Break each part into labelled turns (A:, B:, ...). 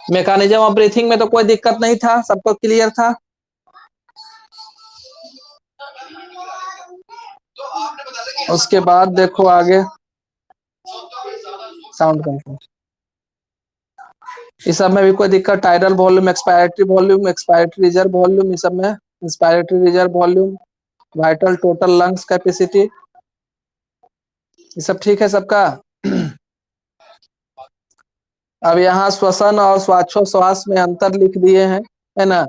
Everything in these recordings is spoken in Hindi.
A: मैकेनिज्म ऑफ ब्रीथिंग में तो कोई दिक्कत नहीं था, सबको क्लियर था। उसके बाद देखो आगे साउंड कंट्रोल, इस सब में भी कोई दिक्कत? Tidal volume, expiratory reserve volume, इस सब में inspiratory reserve volume, vital total lungs capacity, ये सब ठीक है सबका? अब यहाँ श्वसन और श्वासोच्छ्वास में अंतर लिख दिए हैं, है ना,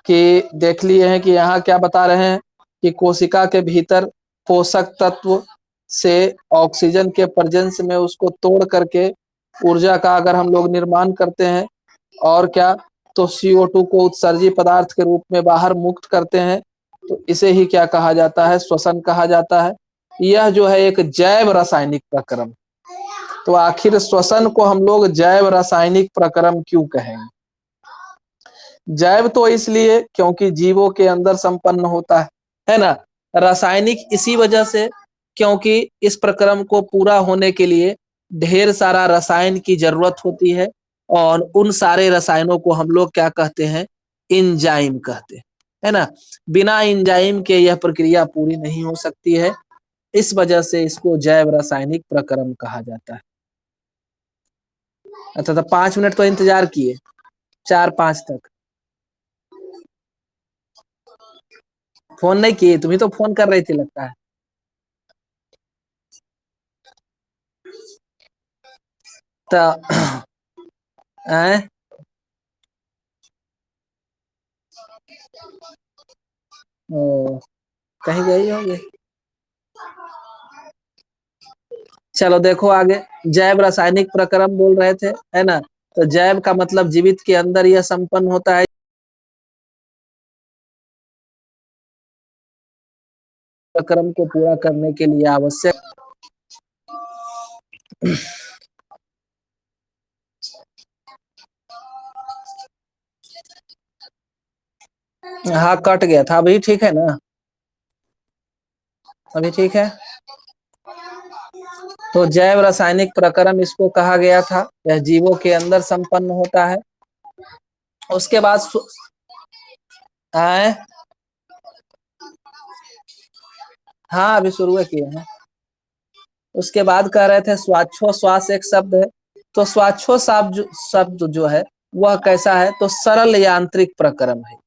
A: कि देख लिए हैं कि यहाँ क्या बता रहे हैं कि कोशिका के भीतर पोषक तत्व से ऑक्सीजन के प्रेजेंस में उसको तोड़ करके ऊर्जा का अगर हम लोग निर्माण करते हैं और क्या, तो CO2 को उत्सर्जी पदार्थ के रूप में बाहर मुक्त करते हैं, तो इसे ही क्या कहा जाता है? श्वसन कहा जाता है। यह जो है एक जैव रासायनिक प्रक्रम। तो आखिर श्वसन को हम लोग जैव रासायनिक प्रक्रम क्यों कहेंगे? जैव तो इसलिए क्योंकि जीवों के अंदर संपन्न होता है ना। रासायनिक इसी वजह से क्योंकि इस प्रक्रम को पूरा होने के लिए ढेर सारा रसायन की जरूरत होती है, और उन सारे रसायनों को हम लोग क्या कहते हैं? एंजाइम कहते हैं, है ना। बिना एंजाइम के यह प्रक्रिया पूरी नहीं हो सकती है, इस वजह से इसको जैव रासायनिक प्रक्रम कहा जाता है। अच्छा, तो 5 मिनट तो इंतजार किए, 4-5 तक फोन नहीं किए? तुम्ही तो फोन कर रही थी लगता है। तो ओ, कहीं गई होगी। चलो देखो आगे, जैव रासायनिक प्रक्रम बोल रहे थे, है ना। तो जैव का मतलब जीवित के अंदर यह संपन्न होता है, प्रक्रम को पूरा करने के लिए आवश्यक। हाँ कट गया था, अभी ठीक है ना? अभी ठीक है। तो जैव रासायनिक प्रक्रम इसको कहा गया था, यह जीवों के अंदर संपन्न होता है। उसके बाद हाँ अभी शुरू किए हैं। उसके बाद कह रहे थे श्वासोच्छ्वास एक शब्द है, तो श्वासोच्छ्वास शब्द जो है वह कैसा है? तो सरल यांत्रिक प्रक्रम है,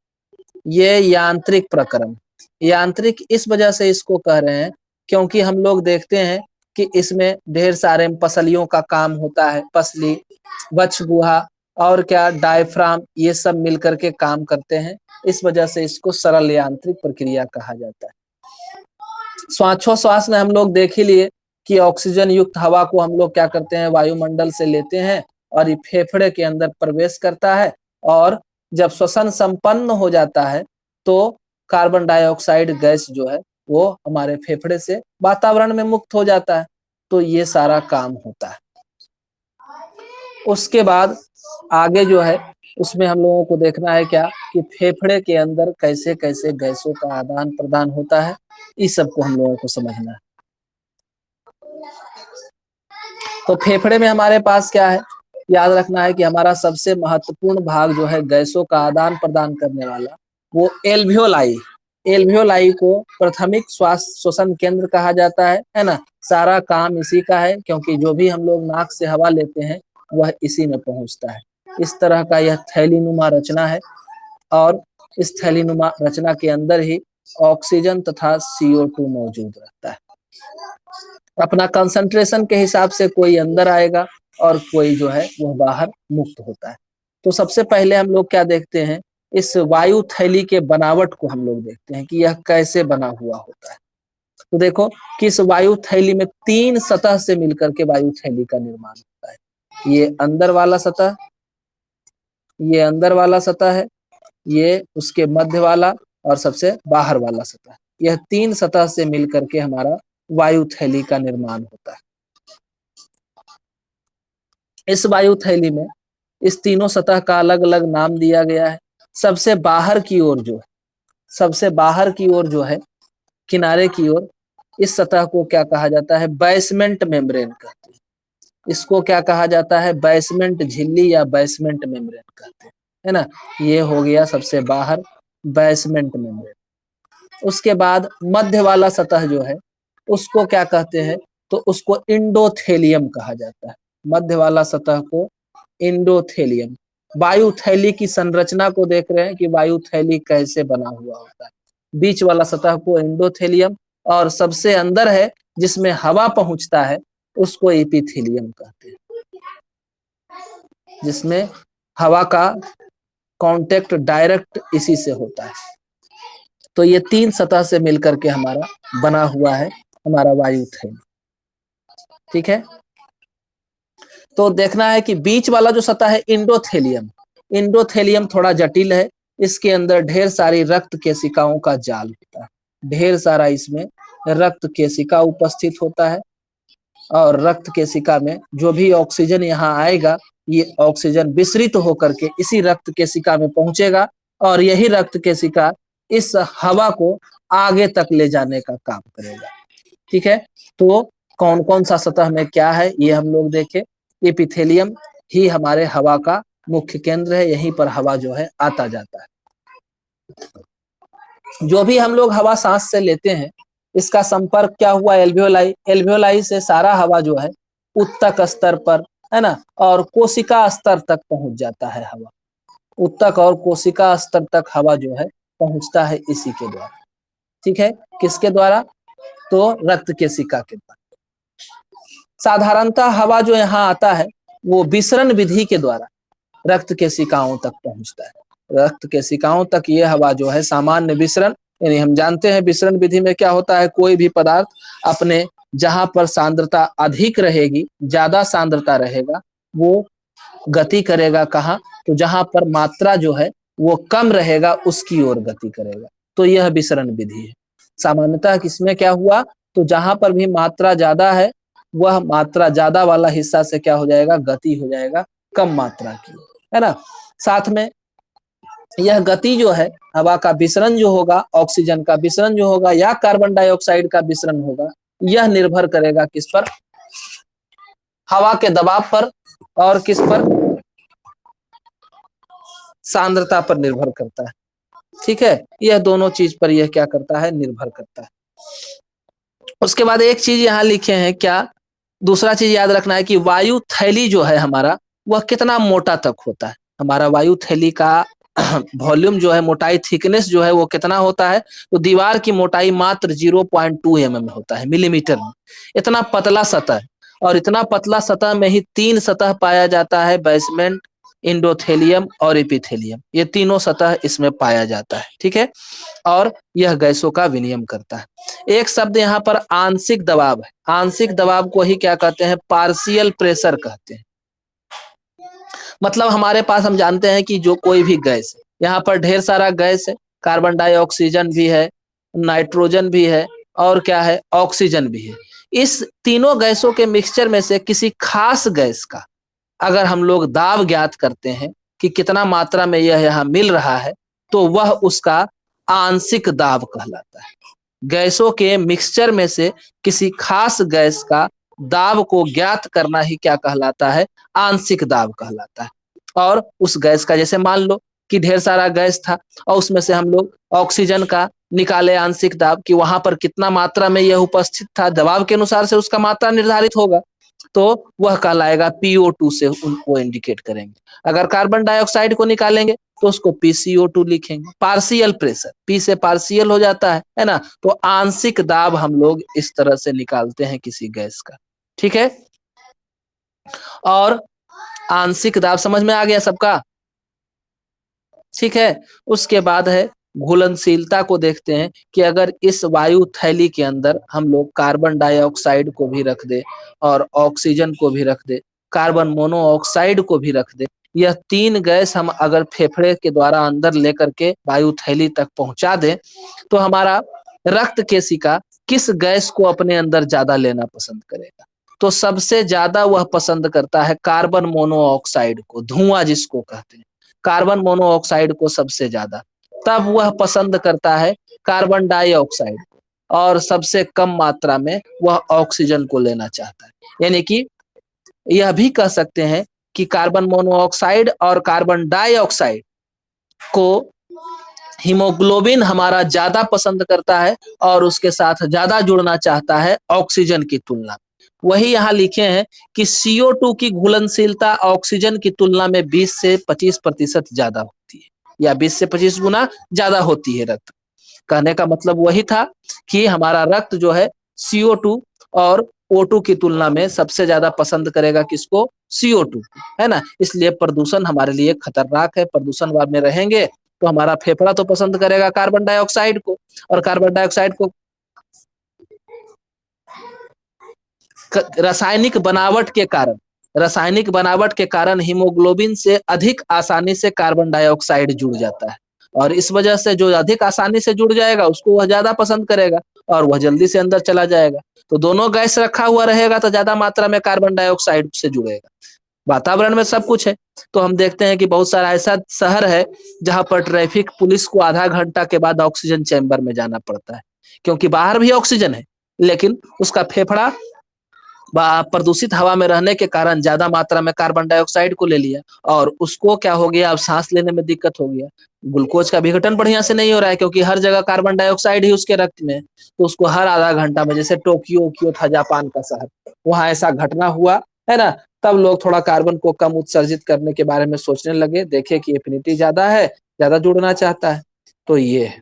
A: ये यांत्रिक प्रक्रम। यांत्रिक इस वजह से इसको कह रहे हैं क्योंकि हम लोग देखते हैं कि इसमें ढेर सारे पसलियों का काम होता है, पसली, वक्षगुहा और क्या, डायफ्राम, ये सब मिलकर के काम करते हैं, इस वजह से इसको सरल यांत्रिक प्रक्रिया कहा जाता है। श्वासोच्छ्वास में हम लोग देख ही लिए कि ऑक्सीजन युक्त हवा को हम लोग क्या करते हैं? वायुमंडल से लेते हैं और ये फेफड़े के अंदर प्रवेश करता है, और जब श्वसन संपन्न हो जाता है तो कार्बन डाइऑक्साइड गैस जो है वो हमारे फेफड़े से वातावरण में मुक्त हो जाता है। तो ये सारा काम होता है। उसके बाद आगे जो है उसमें हम लोगों को देखना है क्या, कि फेफड़े के अंदर कैसे कैसे गैसों का आदान प्रदान होता है, इस सब को हम लोगों को समझना है। तो फेफड़े में हमारे पास क्या है, याद रखना है कि हमारा सबसे महत्वपूर्ण भाग जो है गैसों का आदान प्रदान करने वाला, वो एल्वियोलाई। एल्वियोलाई को प्राथमिक श्वास श्वसन केंद्र कहा जाता है ना। सारा काम इसी का है, क्योंकि जो भी हम लोग नाक से हवा लेते हैं वह इसी में पहुंचता है। इस तरह का यह थैलीनुमा रचना है, और इस थैलीनुमा रचना के अंदर ही ऑक्सीजन तथा CO2 मौजूद रहता है। अपना कंसंट्रेशन के हिसाब से कोई अंदर आएगा और कोई जो है वह बाहर मुक्त होता है। तो सबसे पहले हम लोग क्या देखते हैं, इस वायु थैली के बनावट को हम लोग देखते हैं कि यह कैसे बना हुआ होता है। तो देखो कि इस वायु थैली में 3 सतह से मिलकर के वायु थैली का निर्माण होता है। ये अंदर वाला सतह, ये अंदर वाला सतह है, ये उसके मध्य वाला और सबसे बाहर वाला सतह। यह 3 सतह से मिलकर के हमारा वायु थैली का निर्माण होता है। इस वायु थैली में इस तीनों सतह का अलग अलग नाम दिया गया है। सबसे बाहर की ओर जो है, सबसे बाहर की ओर जो है, किनारे की ओर, इस सतह को क्या कहा जाता है, बेसमेंट मेम्ब्रेन कहते हैं। इसको क्या कहा जाता है, बेसमेंट झिल्ली या बेसमेंट मेम्ब्रेन कहते हैं, है ना। ये हो गया सबसे बाहर बेसमेंट मेम्ब्रेन। उसके बाद मध्य वाला सतह जो है उसको क्या कहते हैं, तो उसको इंडोथेलियम कहा जाता है। मध्य वाला सतह को इंडोथेलियम। वायु थैली की संरचना को देख रहे हैं कि वायु थैली कैसे बना हुआ होता है। बीच वाला सतह को एंडोथेलियम, और सबसे अंदर है जिसमें हवा पहुंचता है उसको एपिथेलियम कहते हैं, जिसमें हवा का कांटेक्ट डायरेक्ट इसी से होता है। तो ये 3 सतह से मिलकर के हमारा बना हुआ है हमारा वायु थैली, ठीक है। तो देखना है कि बीच वाला जो सतह है इंडोथेलियम, इंडोथेलियम थोड़ा जटिल है। इसके अंदर ढेर सारी रक्त केशिकाओं का जाल होता है, ढेर सारा इसमें रक्त केशिका उपस्थित होता है, और रक्त केशिका में जो भी ऑक्सीजन यहाँ आएगा ये ऑक्सीजन विसरित होकर के इसी रक्त केशिका में पहुंचेगा, और यही रक्त केशिका इस हवा को आगे तक ले जाने का काम करेगा, ठीक है। तो कौन कौन सा सतह में क्या है ये हम लोग देखें। एपिथेलियम ही हमारे हवा का मुख्य केंद्र है, यहीं पर हवा जो है आता जाता है। जो भी हम लोग हवा सांस से लेते हैं इसका संपर्क क्या हुआ, एल्वियोलाई, एल्वियोलाई से सारा हवा जो है उत्तक स्तर पर, है ना, और कोशिका स्तर तक पहुंच जाता है हवा। उत्तक और कोशिका स्तर तक हवा जो है पहुंचता है इसी के द्वारा, ठीक है। किसके द्वारा, तो रक्त केशिका के द्वारा। साधारणतः हवा जो यहाँ आता है वो विसरण विधि के द्वारा रक्त केशिकाओं तक पहुंचता है। रक्त केशिकाओं तक ये हवा जो है सामान्य विसरण, यानी हम जानते हैं विसरण विधि में क्या होता है, कोई भी पदार्थ अपने जहां पर सांद्रता अधिक रहेगी, ज्यादा सांद्रता रहेगा, वो गति करेगा कहाँ, तो जहां पर मात्रा जो है वो कम रहेगा उसकी ओर गति करेगा। तो यह विसरण विधि है। सामान्यतः किसमें क्या हुआ, तो जहां पर भी मात्रा ज्यादा है वह मात्रा ज्यादा वाला हिस्सा से क्या हो जाएगा, गति हो जाएगा कम मात्रा की, है ना। साथ में यह गति जो है हवा का विसरण जो होगा, ऑक्सीजन का विसरण जो होगा या कार्बन डाइऑक्साइड का विसरण होगा, यह निर्भर करेगा किस पर, हवा के दबाव पर, और किस पर, सांद्रता पर निर्भर करता है, ठीक है। यह दोनों चीज पर यह क्या करता है, निर्भर करता है। उसके बाद एक चीज यहाँ लिखे हैं क्या, दूसरा चीज याद रखना है कि वायु थैली जो है हमारा वह कितना मोटा तक होता है। हमारा वायु थैली का वॉल्यूम जो है, मोटाई, थिकनेस जो है वो कितना होता है, तो दीवार की मोटाई मात्र 0.2 mm होता है, मिलीमीटर में। इतना पतला सतह, और इतना पतला सतह में ही 3 सतह पाया जाता है, बेसमेंट, इंडोथेलियम और एपिथेलियम। ये तीनों सतह इसमें पाया जाता है, ठीक है। और यह गैसों का विनिमय करता है। एक शब्द यहाँ पर आंशिक दबाव है। आंशिक दबाव को ही क्या कहते हैं, पार्शियल प्रेशर कहते हैं। मतलब हमारे पास हम जानते हैं कि जो कोई भी गैस है, यहाँ पर ढेर सारा गैस है, कार्बन डाइऑक्सीजन भी है, नाइट्रोजन भी है, और क्या है, ऑक्सीजन भी है। इस तीनों गैसों के मिक्सचर में से किसी खास गैस का अगर हम लोग दाब ज्ञात करते हैं कि कितना मात्रा में यह यहाँ मिल रहा है, तो वह उसका आंशिक दाब कहलाता है। गैसों के मिक्सचर में से किसी खास गैस का दाब को ज्ञात करना ही क्या कहलाता है, आंशिक दाब कहलाता है। और उस गैस का, जैसे मान लो कि ढेर सारा गैस था और उसमें से हम लोग ऑक्सीजन का निकाले आंशिक दाब कि वहां पर कितना मात्रा में यह उपस्थित था, दबाव के अनुसार से उसका मात्रा निर्धारित होगा। तो वह कहलाएगा PO2 से उनको इंडिकेट करेंगे। अगर कार्बन डाइऑक्साइड को निकालेंगे तो उसको PCO2 लिखेंगे। पार्शियल प्रेशर, P से पार्शियल हो जाता है ना, तो आंशिक दाब हम लोग इस तरह से निकालते हैं किसी गैस का, ठीक है। और आंशिक दाब समझ में आ गया सबका, ठीक है। उसके बाद है घुलनशीलता को देखते हैं कि अगर इस वायु थैली के अंदर हम लोग कार्बन डाइऑक्साइड को भी रख दे और ऑक्सीजन को भी रख दे, कार्बन मोनोऑक्साइड को भी रख दे, यह तीन गैस हम अगर फेफड़े के द्वारा अंदर लेकर के वायु थैली तक पहुंचा दें तो हमारा रक्त केशिका किस गैस को अपने अंदर ज्यादा लेना पसंद करेगा? तो सबसे ज्यादा वह पसंद करता है कार्बन मोनोऑक्साइड को, धुआं जिसको कहते हैं, कार्बन मोनोऑक्साइड को सबसे ज्यादा। तब वह पसंद करता है कार्बन डाइऑक्साइड और सबसे कम मात्रा में वह ऑक्सीजन को लेना चाहता है। यानी कि यह भी कह सकते हैं कि कार्बन मोनोऑक्साइड और कार्बन डाइऑक्साइड को हीमोग्लोबिन हमारा ज्यादा पसंद करता है और उसके साथ ज्यादा जुड़ना चाहता है ऑक्सीजन की तुलना में। वही यहाँ लिखे हैं कि CO2 की घुलनशीलता ऑक्सीजन की तुलना में 20 से 25% ज्यादा होती है, या 20 से 25 गुना ज्यादा होती है रक्त। कहने का मतलब वही था कि हमारा रक्त जो है CO2 और O2 की तुलना में सबसे ज्यादा पसंद करेगा किसको? CO2, है ना। इसलिए प्रदूषण हमारे लिए खतरनाक है। प्रदूषण में रहेंगे तो हमारा फेफड़ा तो पसंद करेगा कार्बन डाइऑक्साइड को, और कार्बन डाइऑक्साइड को रासायनिक बनावट के कारण हीमोग्लोबिन से अधिक आसानी से कार्बन डाइऑक्साइड जुड़ जाता है, और इस वजह से जो अधिक आसानी से जुड़ जाएगा उसको वह ज्यादा पसंद करेगा और वह जल्दी से अंदर चला जाएगा। तो दोनों गैस रखा हुआ रहेगा तो ज्यादा मात्रा में कार्बन डाइऑक्साइड से जुड़ेगा। वातावरण में सब कुछ है। तो हम देखते हैं कि बहुत सारा ऐसा शहर है जहां पर ट्रैफिक पुलिस को आधा घंटा के बाद ऑक्सीजन चैम्बर में जाना पड़ता है, क्योंकि बाहर भी ऑक्सीजन है लेकिन उसका फेफड़ा प्रदूषित हवा में रहने के कारण ज्यादा मात्रा में कार्बन डाइऑक्साइड को ले लिया और उसको क्या हो गया, अब सांस लेने में दिक्कत हो गया। ग्लूकोज का विघटन बढ़िया से नहीं हो रहा है क्योंकि हर जगह कार्बन डाइऑक्साइड ही उसके रक्त में, तो उसको हर आधा घंटा में, जैसे टोक्यो था जापान का शहर, वहां ऐसा घटना हुआ है ना, तब लोग थोड़ा कार्बन को कम उत्सर्जित करने के बारे में सोचने लगे, देखे कि एफिनिटी ज्यादा है, ज्यादा जुड़ना चाहता है। तो ये है।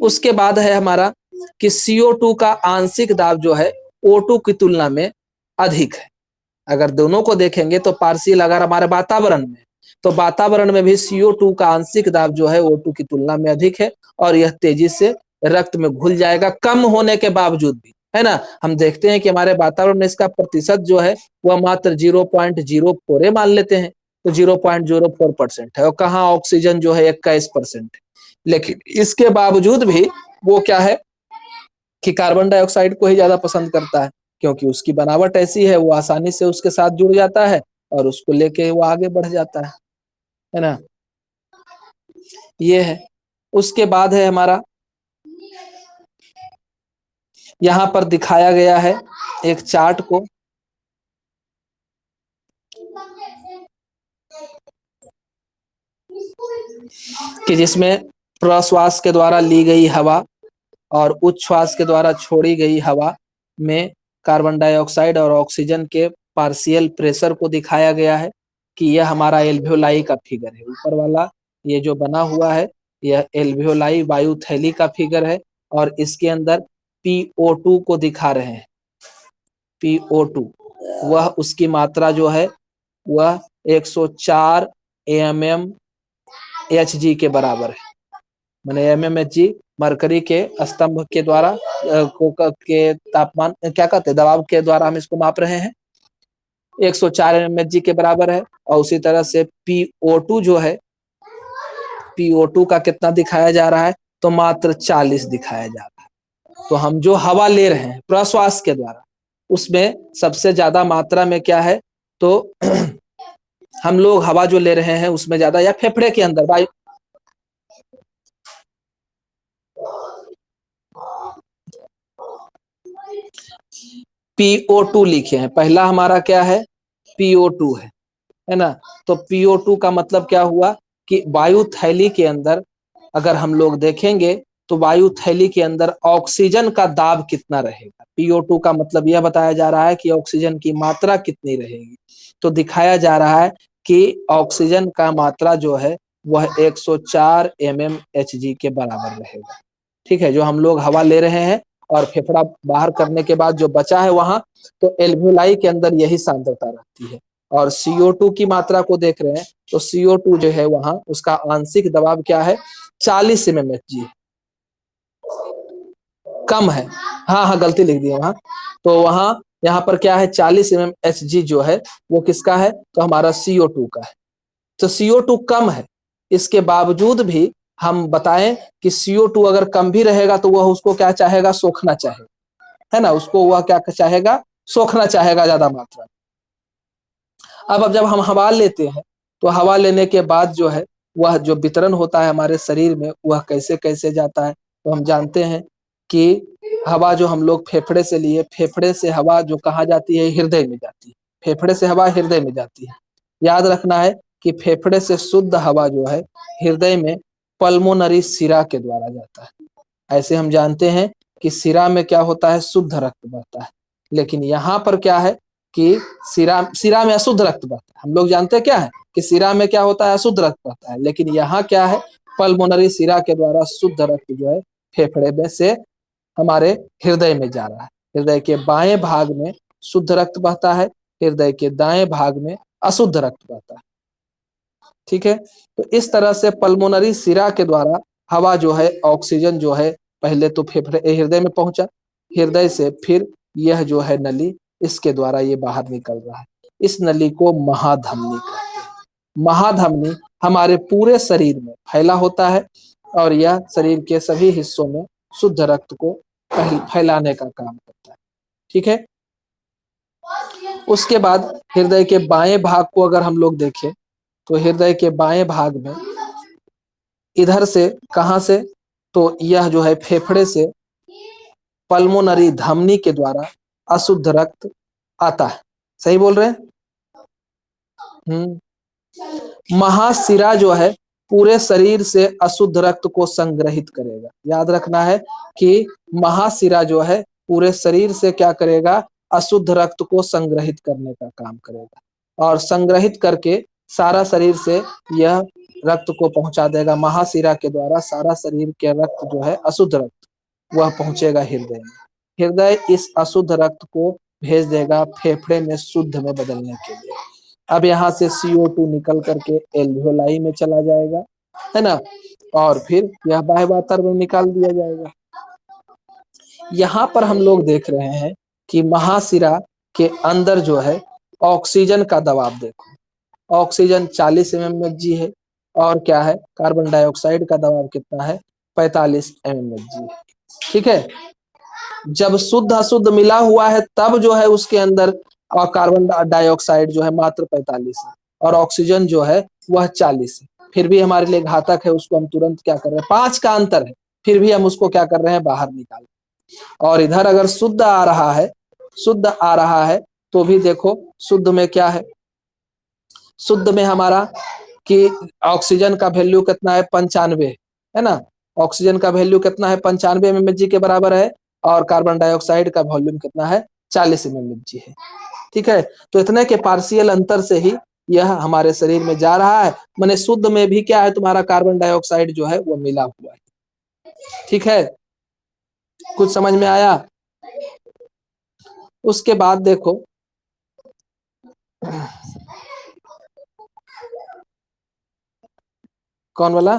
A: उसके बाद है हमारा कि CO2 का आंशिक दाब जो है O2 की तुलना में अधिक है। अगर दोनों को देखेंगे तो पार्शियल अगर हमारे वातावरण में, तो वातावरण में भी CO2 का आंशिक दाब जो है O2 की तुलना में अधिक है और यह तेजी से रक्त में घुल जाएगा कम होने के बावजूद भी, है ना। हम देखते हैं कि हमारे वातावरण में इसका प्रतिशत जो है वह मात्र 0.04 मान लेते हैं, तो 0.04% है, और कहाँ ऑक्सीजन जो है 21% है। लेकिन इसके बावजूद भी वो क्या है कि कार्बन डाइऑक्साइड को ही ज्यादा पसंद करता है, क्योंकि उसकी बनावट ऐसी है, वो आसानी से उसके साथ जुड़ जाता है और उसको लेके वो आगे बढ़ जाता है ना। ये है। उसके बाद है हमारा, यहाँ पर दिखाया गया है एक चार्ट को, कि जिसमें प्रश्वास के द्वारा ली गई हवा और उच्छ्वास के द्वारा छोड़ी गई हवा में कार्बन डाइऑक्साइड और ऑक्सीजन के पार्शियल प्रेशर को दिखाया गया है कि यह हमारा एल्वियोलाई का फिगर है। ऊपर वाला ये जो बना हुआ है यह एल्वियोलाई वायु थैली का फिगर है और इसके अंदर PO2 को दिखा रहे हैं। PO2 वह उसकी मात्रा जो है वह 104 mmHg के बराबर है। मैंने mmHg मरकरी के स्तंभ के द्वारा के तापमान क्या कहते हैं, दबाव के द्वारा हम इसको माप रहे हैं। 104 mmHg के बराबर है। और उसी तरह से PO2 जो है, PO2 का कितना दिखाया जा रहा है, तो मात्र 40 दिखाया जा रहा है। तो हम जो हवा ले रहे हैं प्रश्वास के द्वारा उसमें सबसे ज्यादा मात्रा में क्या है, तो हम लोग हवा जो ले रहे हैं उसमें ज्यादा, या फेफड़े के अंदर वायु, PO2 लिखे हैं। पहला हमारा क्या है, PO2 है ना। तो PO2 का मतलब क्या हुआ कि वायु थैली के अंदर अगर हम लोग देखेंगे तो वायु थैली के अंदर ऑक्सीजन का दाब कितना रहेगा। PO2 का मतलब यह बताया जा रहा है कि ऑक्सीजन की मात्रा कितनी रहेगी। तो दिखाया जा रहा है कि ऑक्सीजन का मात्रा जो है वह 104 mmHg के बराबर रहेगा। ठीक है, जो हम लोग हवा ले रहे हैं और फेफड़ा बाहर करने के बाद जो बचा है वहां, तो एल्वियोलाई के अंदर यही सांद्रता रहती है। और CO2 की मात्रा को देख रहे हैं तो CO2 जो है वहां उसका आंशिक दबाव क्या है, 40 mmHg कम है। हाँ हाँ, गलती लिख दी वहां। तो वहां यहाँ पर क्या है, 40 mmHg जो है वो किसका है, तो हमारा CO2 का है। तो CO2 कम है, इसके बावजूद भी हम बताएं कि CO2 अगर कम भी रहेगा तो वह उसको क्या चाहेगा, सोखना चाहेगा, है ना, उसको वह क्या चाहेगा, सोखना चाहेगा ज्यादा मात्रा। अब जब हम हवा लेते हैं तो हवा लेने के बाद जो है वह जो वितरण होता है हमारे शरीर में वह कैसे कैसे जाता है, तो हम जानते हैं कि हवा जो हम लोग फेफड़े से लिए, फेफड़े से हवा जो कहाँ जाती है, हृदय में जाती है। फेफड़े से हवा हृदय में जाती है। याद रखना है कि फेफड़े से शुद्ध हवा जो है हृदय में पल्मोनरी शिरा के द्वारा जाता है। ऐसे हम जानते हैं कि शिरा में क्या होता है, शुद्ध रक्त बहता है। लेकिन यहाँ पर क्या है कि शिरा शिरा में अशुद्ध रक्त बहता है। हम लोग जानते हैं क्या है कि शिरा में क्या होता है, अशुद्ध रक्त बहता है। लेकिन यहाँ क्या है, पल्मोनरी शिरा के द्वारा शुद्ध रक्त जो है फेफड़े में से हमारे हृदय में जा रहा है। हृदय के बाएं भाग में शुद्ध रक्त बहता है, हृदय के दाएं भाग में अशुद्ध रक्त बहता है। ठीक है, तो इस तरह से पल्मोनरी शिरा के द्वारा हवा जो है, ऑक्सीजन जो है पहले तो फेफड़े हृदय में पहुंचा, हृदय से फिर यह जो है नली, इसके द्वारा ये बाहर निकल रहा है। इस नली को महाधमनी कहते हैं। महाधमनी हमारे पूरे शरीर में फैला होता है और यह शरीर के सभी हिस्सों में शुद्ध रक्त को फैलाने का काम करता है। ठीक है, उसके बाद हृदय के बाएं भाग को अगर हम लोग देखें तो हृदय के बाएं भाग में इधर से कहां से, तो यह जो है फेफड़े से पल्मोनरी धमनी के द्वारा अशुद्ध रक्त आता है। सही बोल रहे हैं। महाशिरा जो है पूरे शरीर से अशुद्ध रक्त को संग्रहित करेगा। याद रखना है कि महाशिरा जो है पूरे शरीर से क्या करेगा, अशुद्ध रक्त को संग्रहित करने का काम करेगा और संग्रहित करके सारा शरीर से यह रक्त को पहुंचा देगा। महाशिरा के द्वारा सारा शरीर के रक्त जो है अशुद्ध रक्त वह पहुंचेगा हृदय में। हृदय इस अशुद्ध रक्त को भेज देगा फेफड़े में शुद्ध में बदलने के लिए। अब यहाँ से CO2 निकल करके एल्वियोलाई में चला जाएगा, है ना, और फिर यह बाह्य वातावरण में निकाल दिया जाएगा। यहाँ पर हम लोग देख रहे हैं कि महाशिरा के अंदर जो है ऑक्सीजन का दबाव देखो, ऑक्सीजन 40 mmHg है और क्या है, कार्बन डाइऑक्साइड का दबाव कितना है, 45 mmHg। ठीक है, जब शुद्ध अशुद्ध मिला हुआ है तब जो है उसके अंदर कार्बन डाइऑक्साइड जो है मात्र 45 है और ऑक्सीजन जो है वह 40 है। फिर भी हमारे लिए घातक है, उसको हम तुरंत क्या कर रहे हैं, 5 का अंतर है, फिर भी हम उसको क्या कर रहे हैं, बाहर निकाल। और इधर अगर शुद्ध आ रहा है, शुद्ध आ रहा है तो भी देखो शुद्ध में क्या है, शुद्ध में हमारा कि ऑक्सीजन का वैल्यू कितना है, 95 है ना, ऑक्सीजन का वैल्यू कितना है, 95 mmHg के बराबर है और कार्बन डाइऑक्साइड का वॉल्यूम कितना है, 40 mmHg है। ठीक है, तो इतने के पार्शियल अंतर से ही यह हमारे शरीर में जा रहा है। माने शुद्ध में भी क्या है, तुम्हारा कार्बन डाइऑक्साइड जो है वो मिला हुआ है। ठीक है, कुछ समझ में आया। उसके बाद देखो कौन वाला,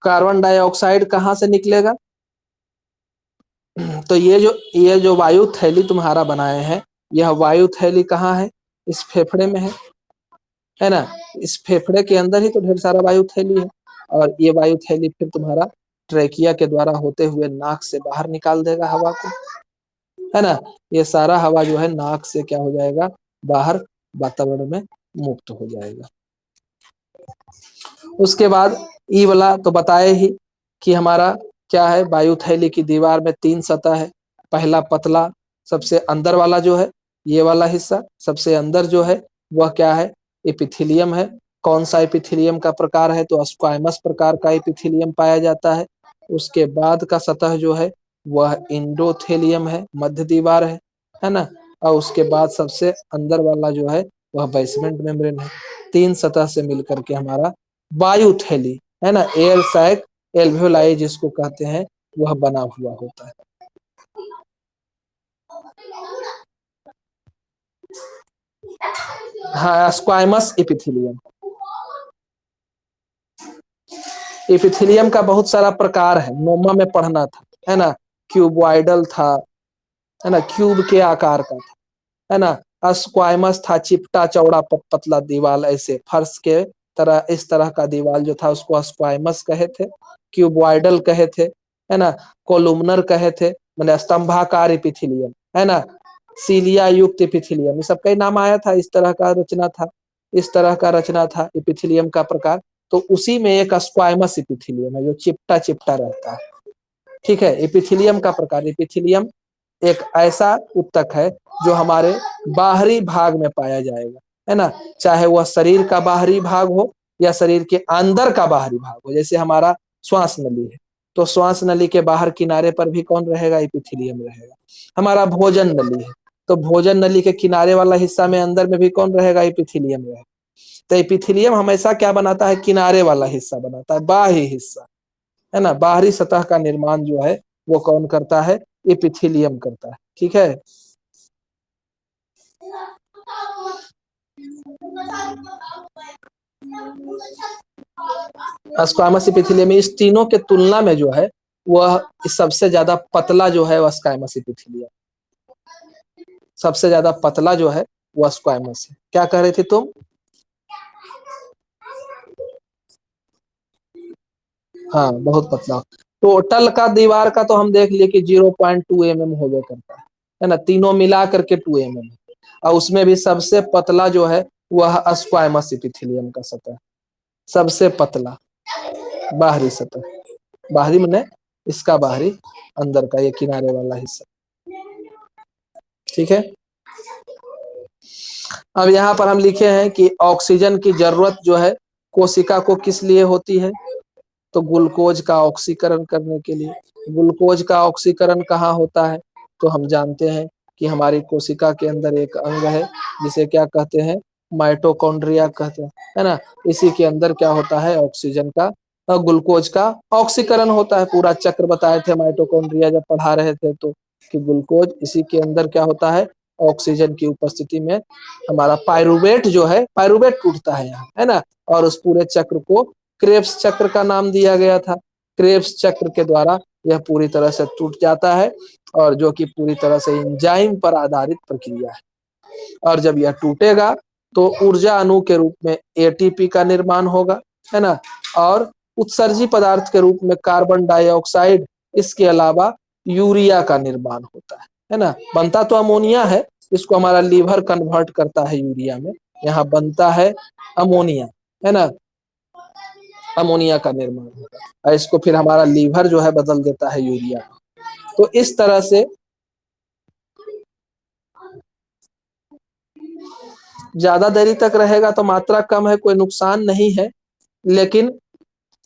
A: कार्बन डाइऑक्साइड कहाँ से निकलेगा, तो ये जो वायु थैली तुम्हारा बनाए हैं, यह वायु थैली कहाँ है, इस फेफड़े में है ना, इस फेफड़े के अंदर ही तो ढेर सारा वायु थैली है और ये वायु थैली फिर तुम्हारा ट्रेकिया के द्वारा होते हुए नाक से बाहर निकाल देगा हवा को, है ना। ये सारा हवा जो है नाक से क्या हो जाएगा, बाहर वातावरण में मुक्त हो जाएगा। उसके बाद ई वाला तो बताए ही कि हमारा क्या है, वायु थैली की दीवार में 3 सतह है। पहला पतला सबसे अंदर वाला जो है, ये वाला हिस्सा सबसे अंदर जो है वह क्या है, एपिथेलियम है। कौन सा एपिथेलियम का प्रकार है, तो स्क्वायमस प्रकार का एपिथेलियम पाया जाता है। उसके बाद का सतह जो है वह इंडोथेलियम है, मध्य दीवार है ना। और उसके बाद सबसे अंदर वाला जो है वह बेसमेंट मेम्ब्रेन है। तीन सतह से मिलकर के हमारा वायुथैली है ना, एयर सैक एल्वेओलाई जिसको कहते हैं, वह बना हुआ होता है। हाँ, स्क्वायमस एपिथेलियम। एपिथेलियम का बहुत सारा प्रकार है, नोमा में पढ़ना था, है ना। क्यूबॉइडल था, है ना, क्यूब के आकार का था, है ना। स्क्वायमस था, चिपटा चौड़ा पतला दीवाल, ऐसे फर्श के तरह, इस तरह का दीवाल जो था उसको स्क्वायमस कहे थे। क्यूबॉइडल कहे थे, है ना। कोलुमनर कहे थे, मैंने स्तंभाकार एपिथेलियम, है ना। सीलिया युक्त एपिथेलियम, ये सब कई नाम आया था। इस तरह का रचना था, इस तरह का रचना था एपिथेलियम का प्रकार। तो उसी में एक स्क्वायमस एपिथेलियम है जो चिपटा चिपटा रहता है। ठीक है, एपिथेलियम का प्रकार। एपिथेलियम एक ऐसा उत्तक है जो हमारे बाहरी भाग में पाया जाएगा, है ना। चाहे वह शरीर का बाहरी भाग हो या शरीर के अंदर का बाहरी भाग हो। जैसे हमारा श्वास नली है, तो श्वास नली के बाहर किनारे पर भी कौन रहेगा, एपिथेलियम रहेगा। हमारा भोजन नली है, तो भोजन नली के किनारे वाला हिस्सा में अंदर में भी कौन रहेगा, एपिथेलियम रहेगा। तो एपिथेलियम हमेशा क्या बनाता है, किनारे वाला हिस्सा बनाता है, बाहरी हिस्सा, है ना। बाहरी सतह का निर्माण जो है वो कौन करता है, एपिथेलियम करता है। ठीक है। स्क्वायमस एपिथेलियम इस तीनों के तुलना में जो है वह सबसे ज्यादा पतला जो है वह स्क्वायमस एपिथेलियम, सबसे ज्यादा पतला जो है वह स्क्वायमस है। क्या कह रहे थे तुम? हाँ, बहुत पतला। टोटल का दीवार का तो हम देख लिए कि 0.2 mm हो गया करता है ना, तीनों मिला करके 2 mm। और उसमें भी सबसे पतला जो है वह स्क्वायमस एपिथेलियम का सतह, सबसे पतला बाहरी सतह। बाहरी माने इसका बाहरी, अंदर का ये किनारे वाला हिस्सा। ठीक है। अब यहाँ पर हम लिखे हैं कि ऑक्सीजन की जरूरत जो है कोशिका को किस लिए होती है, तो ग्लूकोज का ऑक्सीकरण करने के लिए। ग्लूकोज का ऑक्सीकरण कहाँ होता है, तो हम जानते हैं कि हमारी कोशिका के अंदर एक अंग है जिसे क्या कहते हैं, माइटोकॉन्ड्रिया कहते हैं, है ना। इसी के अंदर क्या होता है, ऑक्सीजन का ग्लूकोज का ऑक्सीकरण होता है। पूरा चक्र बताए थे माइटोकॉन्ड्रिया जब पढ़ा रहे थे, तो कि ग्लूकोज इसी के अंदर क्या होता है, ऑक्सीजन की उपस्थिति में हमारा पायरुवेट जो है, पायरुवेट टूटता है यहाँ, है ना। और उस पूरे चक्र को क्रेब्स चक्र का नाम दिया गया था। क्रेब्स चक्र के द्वारा यह पूरी तरह से टूट जाता है, और जो कि पूरी तरह से एंजाइम पर आधारित प्रक्रिया है। और जब यह टूटेगा तो ऊर्जा अणु के रूप में एटीपी का निर्माण होगा, है ना। और उत्सर्जी पदार्थ के रूप में कार्बन डाइऑक्साइड, इसके अलावा यूरिया का निर्माण होता है ना। बनता तो अमोनिया है, इसको हमारा लीवर कन्वर्ट करता है यूरिया में। यहाँ बनता है अमोनिया, है ना, अमोनिया का निर्माण होगा, और इसको फिर हमारा लीवर जो है बदल देता है यूरिया। तो इस तरह से ज्यादा देरी तक रहेगा तो मात्रा कम है, कोई नुकसान नहीं है। लेकिन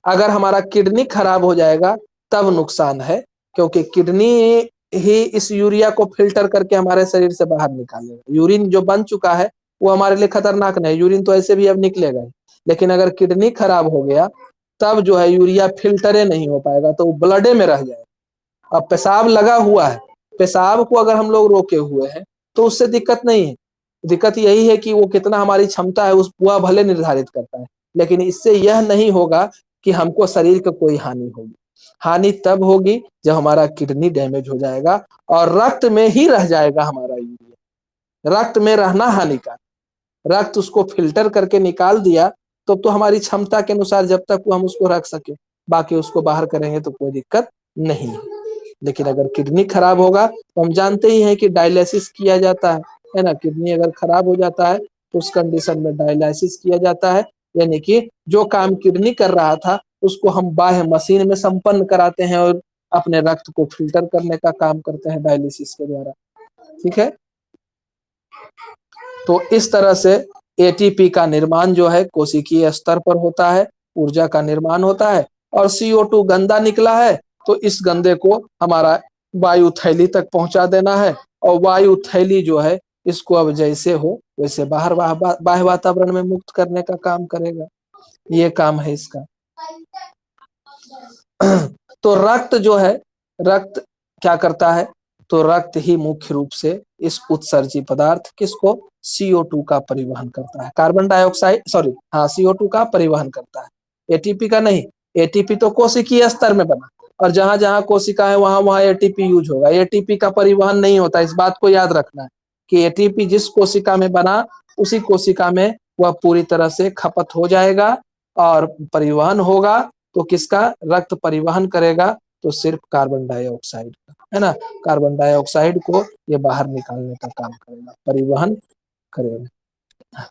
A: अगर हमारा किडनी खराब हो जाएगा तब नुकसान है, क्योंकि किडनी ही इस यूरिया को फिल्टर करके हमारे शरीर से बाहर निकालेगा। यूरिन जो बन चुका है वो हमारे लिए खतरनाक नहीं, यूरिन तो ऐसे भी अब निकलेगा ही। लेकिन अगर किडनी खराब हो गया तब जो है यूरिया फिल्टरे नहीं हो पाएगा, तो वो ब्लडे में रह जाएगा। अब पेशाब लगा हुआ है, पेशाब को अगर हम लोग रोके हुए हैं तो उससे दिक्कत नहीं है। दिक्कत यही है कि वो कितना हमारी क्षमता है उस वह भले निर्धारित करता है, लेकिन इससे यह नहीं होगा कि हमको शरीर को कोई हानि होगी। हानि तब होगी जब हमारा किडनी डैमेज हो जाएगा और रक्त में ही रह जाएगा हमारा यूरिया। रक्त में रहना हानिकारक, रक्त उसको फिल्टर करके निकाल दिया तो हमारी क्षमता के अनुसार जब तक वो हम उसको रख सके, बाकी उसको बाहर करेंगे तो कोई दिक्कत नहीं है। लेकिन अगर किडनी खराब होगा तो हम जानते ही हैं कि डायलिसिस किया जाता है ना। किडनी अगर खराब हो जाता है तो उस कंडीशन में डायलिसिस किया जाता है, यानी कि जो काम किडनी कर रहा था उसको हम बाह्य मशीन में संपन्न कराते हैं और अपने रक्त को फिल्टर करने का काम करते हैं डायलिसिस के द्वारा। ठीक है। तो इस तरह से एटीपी का निर्माण जो है कोशिकीय स्तर पर होता है, ऊर्जा का निर्माण होता है। और CO2 गंदा निकला है तो इस गंदे को हमारा वायु थैली तक पहुंचा देना है, और वायु थैली जो है इसको अब जैसे हो वैसे बाहर बाह्य वातावरण में मुक्त करने का काम करेगा। ये काम है इसका। तो रक्त जो है, रक्त क्या करता है, तो रक्त ही मुख्य रूप से इस उत्सर्जी पदार्थ किसको, CO2 का परिवहन करता है। कार्बन डाइऑक्साइड सॉरी हाँ CO2 का परिवहन करता है, एटीपी का नहीं। एटीपी तो कोशिकीय स्तर में बना, और जहां जहां कोशिका है वहां वहां एटीपी यूज होगा। एटीपी का परिवहन नहीं होता, इस बात को याद रखना है कि एटीपी जिस कोशिका में बना उसी कोशिका में वह पूरी तरह से खपत हो जाएगा, और परिवहन होगा तो किसका, रक्त परिवहन करेगा तो सिर्फ कार्बन डाइऑक्साइड का, है ना। कार्बन डाइऑक्साइड को ये बाहर निकालने का काम करेगा, परिवहन करेगा।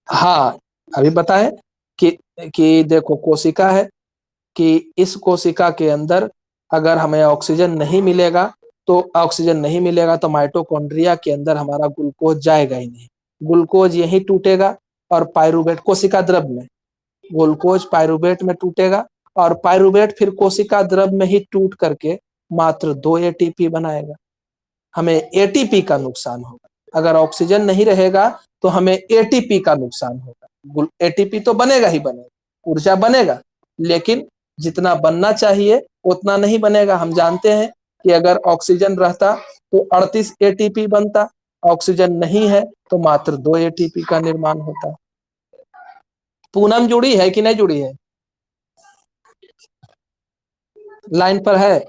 A: हाँ, अभी बताएं कि देखो कोशिका है, कि इस कोशिका के अंदर अगर हमें ऑक्सीजन नहीं मिलेगा, तो ऑक्सीजन नहीं मिलेगा तो माइटोकॉन्ड्रिया के अंदर हमारा ग्लूकोज जाएगा ही नहीं। ग्लूकोज यही टूटेगा और पायरुवेट कोशिका द्रव में, ग्लूकोज पायरुवेट में टूटेगा, और पायरुवेट फिर कोशिका द्रव में ही टूट करके मात्र 2 एटीपी बनाएगा। हमें एटीपी का नुकसान होगा। अगर ऑक्सीजन नहीं रहेगा तो हमें एटीपी का नुकसान होगा। एटीपी तो बनेगा ही बनेगा, ऊर्जा बनेगा, लेकिन जितना बनना चाहिए उतना नहीं बनेगा। हम जानते हैं कि अगर ऑक्सीजन रहता तो 38 एटीपी बनता, ऑक्सीजन नहीं है तो मात्र 2 एटीपी का निर्माण होता। पूनम जुड़ी है कि नहीं जुड़ी है, लाइन पर है,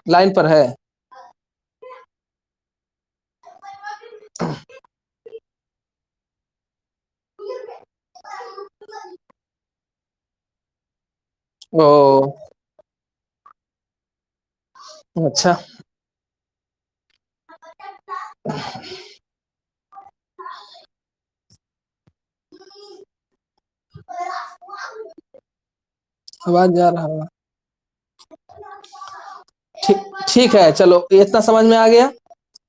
A: लाइन पर है। ओ अच्छा, आवाज जा रहा है। ठीक ठीक है, चलो इतना समझ में आ गया।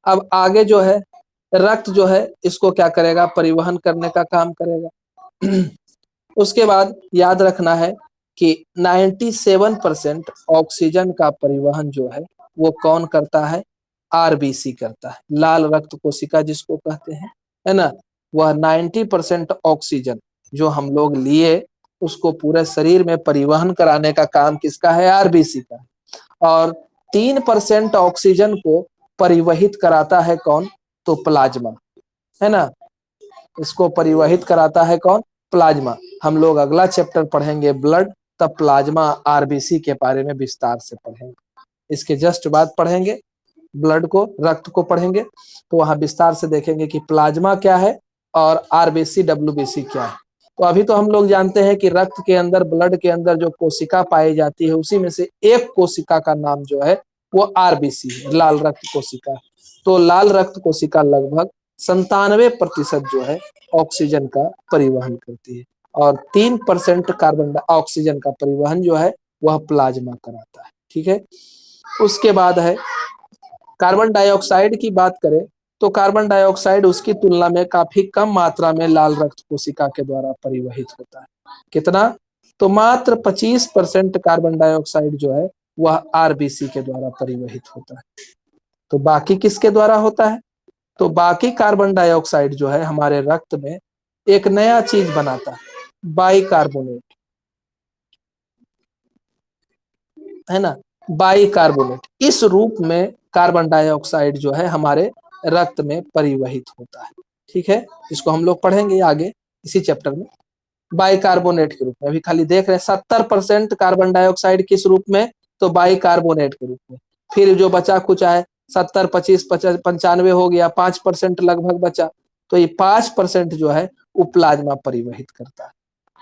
A: अब आगे जो है रक्त जो है इसको क्या करेगा, परिवहन करने का काम करेगा। उसके बाद याद रखना है कि 97% ऑक्सीजन का परिवहन जो है वो कौन करता है, आरबीसी करता है, लाल रक्त कोशिका जिसको कहते हैं, है ना। वह 90% ऑक्सीजन जो हम लोग लिए उसको पूरे शरीर में परिवहन कराने का काम किसका है, आरबीसी का। और 3% ऑक्सीजन को परिवहित कराता है कौन, तो प्लाज्मा, है ना। इसको परिवहित कराता है कौन, प्लाज्मा। हम लोग अगला चैप्टर पढ़ेंगे ब्लड, तब प्लाज्मा आरबीसी के बारे में विस्तार से पढ़ेंगे। इसके जस्ट बाद पढ़ेंगे ब्लड को, रक्त को पढ़ेंगे, तो वहां विस्तार से देखेंगे कि प्लाज्मा क्या है और आरबीसी डब्ल्यूबीसी क्या है। तो अभी तो हम लोग जानते हैं कि रक्त के अंदर, ब्लड के अंदर जो कोशिका पाई जाती है उसी में से एक कोशिका का नाम जो है वो आरबीसी है, लाल रक्त कोशिका। तो लाल रक्त कोशिका लगभग 97% जो है ऑक्सीजन का परिवहन करती है, और 3% कार्बन ऑक्सीजन का परिवहन जो है वह प्लाज्मा कराता है। ठीक है, उसके बाद है कार्बन डाइऑक्साइड की बात करें तो कार्बन डाइऑक्साइड उसकी तुलना में काफी कम मात्रा में लाल रक्त कोशिका के द्वारा परिवहित होता है। कितना, तो मात्र 25% कार्बन डाइऑक्साइड जो है वह आरबीसी के द्वारा परिवहित होता है। तो बाकी किसके द्वारा होता है, तो बाकी कार्बन डाइऑक्साइड जो है हमारे रक्त में एक नया चीज बनाता है, बाइकार्बोनेट, है ना। बाइकार्बोनेट इस रूप में कार्बन डाइऑक्साइड जो है हमारे रक्त में परिवहित होता है। ठीक है, इसको हम लोग पढ़ेंगे आगे इसी चैप्टर में, बाइकार्बोनेट के रूप में। अभी खाली देख रहे हैं 70% कार्बन डाइऑक्साइड किस रूप में, तो बाइकार्बोनेट के रूप में। फिर जो बचा कुछ है 70, 25, 95 हो गया, 5% लगभग बचा, तो ये 5% जो है वो प्लाज्मा परिवहित करता है।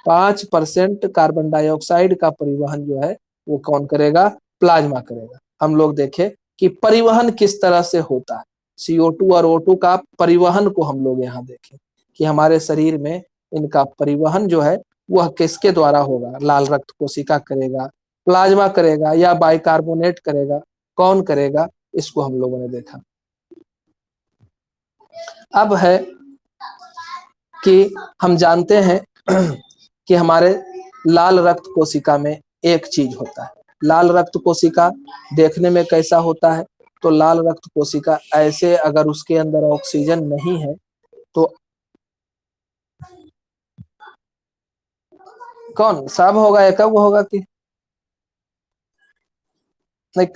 A: 5% कार्बन डाइऑक्साइड का परिवहन जो है वो कौन करेगा, प्लाज्मा करेगा। हम लोग देखें कि परिवहन किस तरह से होता है, CO2 और O2 का परिवहन को हम लोग यहाँ देखें कि हमारे शरीर में इनका परिवहन जो है वह किसके द्वारा होगा, लाल रक्त कोशिका करेगा, प्लाज्मा करेगा, या बाइकार्बोनेट करेगा, कौन करेगा, इसको हम लोगों ने देखा। अब है कि हम जानते हैं कि हमारे लाल रक्त कोशिका में एक चीज होता है। लाल रक्त कोशिका देखने में कैसा होता है? तो लाल रक्त कोशिका ऐसे, अगर उसके अंदर ऑक्सीजन नहीं है तो कौन सब होगा, एक होगा कि नहीं?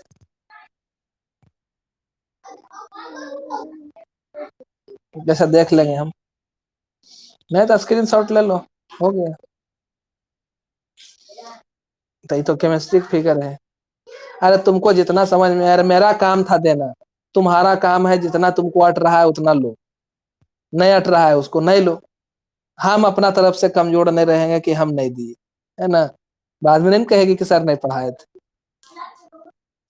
A: जैसा देख लेंगे हम। नहीं तो स्क्रीन शॉट ले लो, हो गया। तो ये तो केमिस्ट्री फिगर है। अरे तुमको जितना समझ में, अरे मेरा काम था देना, तुम्हारा काम है जितना तुमको अट रहा है उतना लो, नहीं अट रहा है उसको नहीं लो। हम अपना तरफ से कमजोर नहीं रहेंगे कि हम नहीं दिए, है ना? बाद में नहीं कहेगी कि सर नहीं पढ़ाए थे।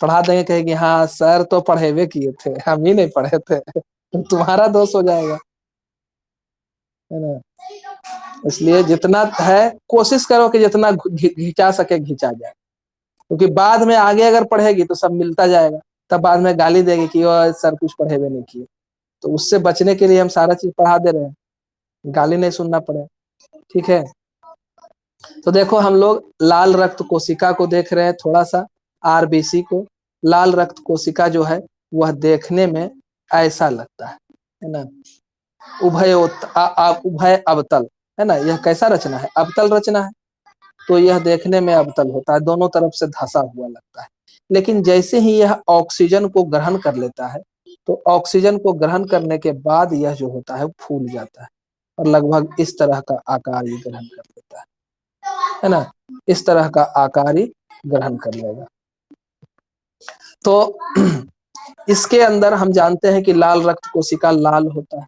A: पढ़ा देंगे, कहेगी हाँ सर तो पढ़ेवे किए थे, हम ही नहीं पढ़े थे। तो तुम्हारा दोष हो जाएगा, है ना? इसलिए जितना है कोशिश करो कि जितना घिंचा सके घिंचा जाए, क्योंकि बाद में आगे अगर पढ़ेगी तो सब मिलता जाएगा, तब बाद में गाली देगी कि सर कुछ पढ़े हुए नहीं किए। तो उससे बचने के लिए हम सारा चीज पढ़ा दे रहे हैं, गाली नहीं सुनना पड़े। ठीक है, तो देखो हम लोग लाल रक्त कोशिका को देख रहे हैं, थोड़ा सा आरबीसी को। लाल रक्त कोशिका जो है वह देखने में ऐसा लगता है ना? उभय उभय अवतल, है ना? यह कैसा रचना है? अवतल रचना है। तो यह देखने में अवतल होता है, दोनों तरफ से धंसा हुआ लगता है। लेकिन जैसे ही यह ऑक्सीजन को ग्रहण कर लेता है, तो ऑक्सीजन को ग्रहण करने के बाद यह जो होता है फूल जाता है, और लगभग इस तरह का आकार ये ग्रहण कर लेता है ना? इस तरह का आकार ही ग्रहण कर लेगा। तो इसके अंदर हम जानते हैं कि लाल रक्त कोशिका लाल होता है।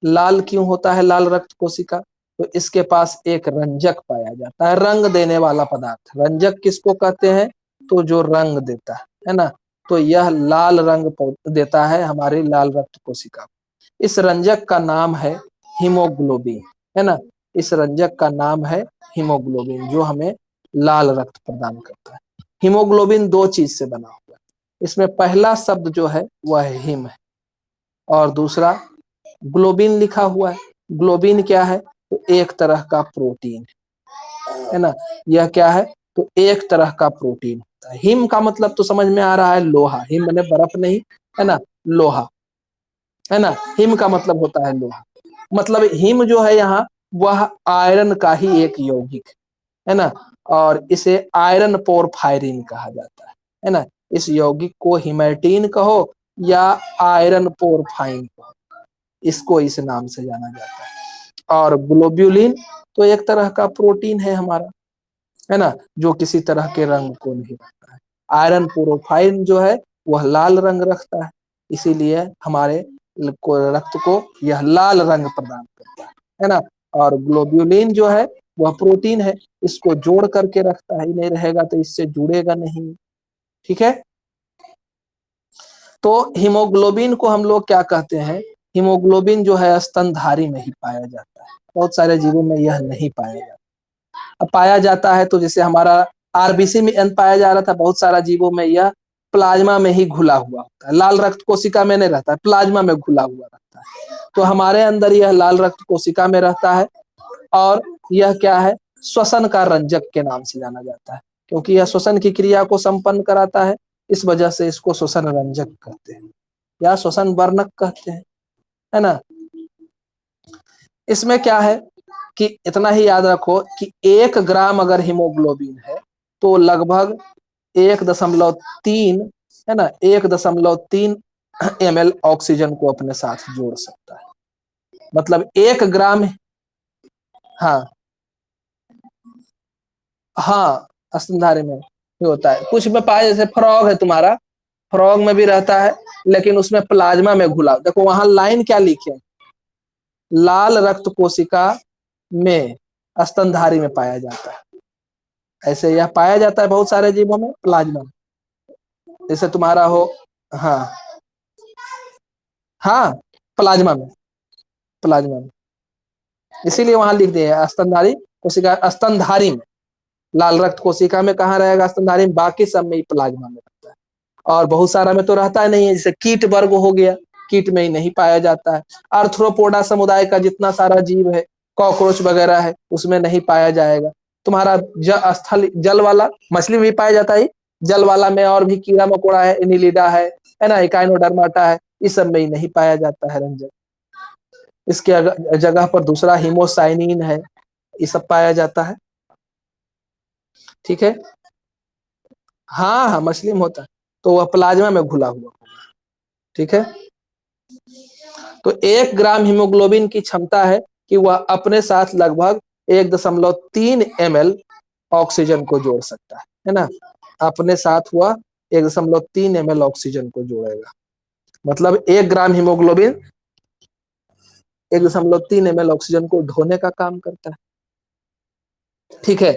A: लाल क्यों होता है लाल रक्त कोशिका? तो इसके पास एक रंजक पाया जाता है, रंग देने वाला पदार्थ। रंजक किसको कहते हैं? तो जो रंग देता है ना? तो यह लाल रंग देता है हमारी लाल रक्त कोशिका। इस रंजक का नाम है हीमोग्लोबिन, है ना? इस रंजक का नाम है हीमोग्लोबिन, जो हमें लाल रक्त प्रदान करता है। हीमोग्लोबिन दो चीज से बना हुआ है। इसमें पहला शब्द जो है वह हिम है, और दूसरा ग्लोबिन लिखा हुआ है। ग्लोबिन क्या है? तो एक तरह का प्रोटीन है ना? यह क्या है? तो एक तरह का प्रोटीन होता है। हिम का मतलब तो समझ में आ रहा है, लोहा। हिम मैंने बर्फ नहीं, है ना? लोहा, है ना? हिम का मतलब होता है लोहा। मतलब हिम जो है यहाँ, वह आयरन का ही एक यौगिक है ना? और इसे आयरन पोरफायरिन कहा जाता है ना? इस यौगिक को हिमैटिन कहो या आयरन पोरफाइन कहो, इसको इस नाम से जाना जाता है। और ग्लोब्यूलिन तो एक तरह का प्रोटीन है हमारा, है ना? जो किसी तरह के रंग को नहीं रखता है। आयरन पोरोफाइन जो है वह लाल रंग रखता है, इसीलिए हमारे रक्त को यह लाल रंग प्रदान करता है ना? और ग्लोब्यूलिन जो है वह प्रोटीन है, इसको जोड़ करके रखता है, ही नहीं रहेगा तो इससे जुड़ेगा नहीं। ठीक है, तो हीमोग्लोबिन को हम लोग क्या कहते हैं? हीमोग्लोबिन जो है स्तनधारी में ही पाया जाता है, बहुत सारे जीवों में यह नहीं पाया जाता। अब पाया जाता है तो जैसे हमारा आरबीसी में एन पाया जा रहा था, बहुत सारा जीवों में यह प्लाज्मा में ही घुला हुआ होता है। लाल रक्त कोशिका में नहीं रहता है, प्लाज्मा में घुला हुआ रहता है। तो हमारे अंदर यह लाल रक्त कोशिका में रहता है, और यह क्या है? श्वसन का रंजक के नाम से जाना जाता है, क्योंकि यह श्वसन की क्रिया को संपन्न कराता है। इस वजह से इसको श्वसन रंजक कहते हैं या श्वसन वर्णक कहते हैं, है ना? इसमें क्या है कि इतना ही याद रखो कि 1 ग्राम अगर हीमोग्लोबिन है तो लगभग 1.3, है ना, 1.3 ml ऑक्सीजन को अपने साथ जोड़ सकता है। मतलब 1 ग्राम। हाँ हाँ, स्तनधारी में भी होता है, कुछ में पाया, जैसे फ्रॉग है तुम्हारा, फ्रॉग में भी रहता है, लेकिन उसमें प्लाज्मा में घुला। देखो वहां लाइन क्या लिखे, लाल रक्त कोशिका में स्तनधारी में पाया जाता है। ऐसे यह पाया जाता है बहुत सारे जीवों में प्लाज्मा, जैसे तुम्हारा हो। हाँ हाँ, प्लाज्मा में, प्लाज्मा में, इसीलिए वहां लिख दिए स्तनधारी कोशिका, स्तनधारी में। लाल रक्त कोशिका में कहाँ रहेगा? स्तनधारी में। बाकी सब में प्लाज्मा में रहता है, और बहुत सारा में तो रहता ही नहीं है, जैसे कीट वर्ग हो गया, कीट में ही नहीं पाया जाता है। आर्थ्रोपोडा समुदाय का जितना सारा जीव है, कॉकरोच वगैरह है, उसमें नहीं पाया जाएगा। तुम्हारा स्थल जल वाला मछली में भी पाया जाता है, जल वाला में और भी कीड़ा मकोड़ा है, एनिलिडा है ना, इकाइनोडर्माटा है, इस सब में ही नहीं पाया जाता है रंजन। इसके जगह पर दूसरा हीमोसाइनिन है, ये सब पाया जाता है। ठीक है, हाँ हाँ मछली में होता है, तो वह प्लाज्मा में घुला हुआ। ठीक है, तो 1 ग्राम हीमोग्लोबिन की क्षमता है कि वह अपने साथ लगभग 1.3 ml ऑक्सीजन को जोड़ सकता है ना। अपने साथ हुआ 1.3 ml ऑक्सीजन को जोड़ेगा, मतलब 1 ग्राम हीमोग्लोबिन 1.3 ml ऑक्सीजन को ढोने का काम करता है। ठीक है,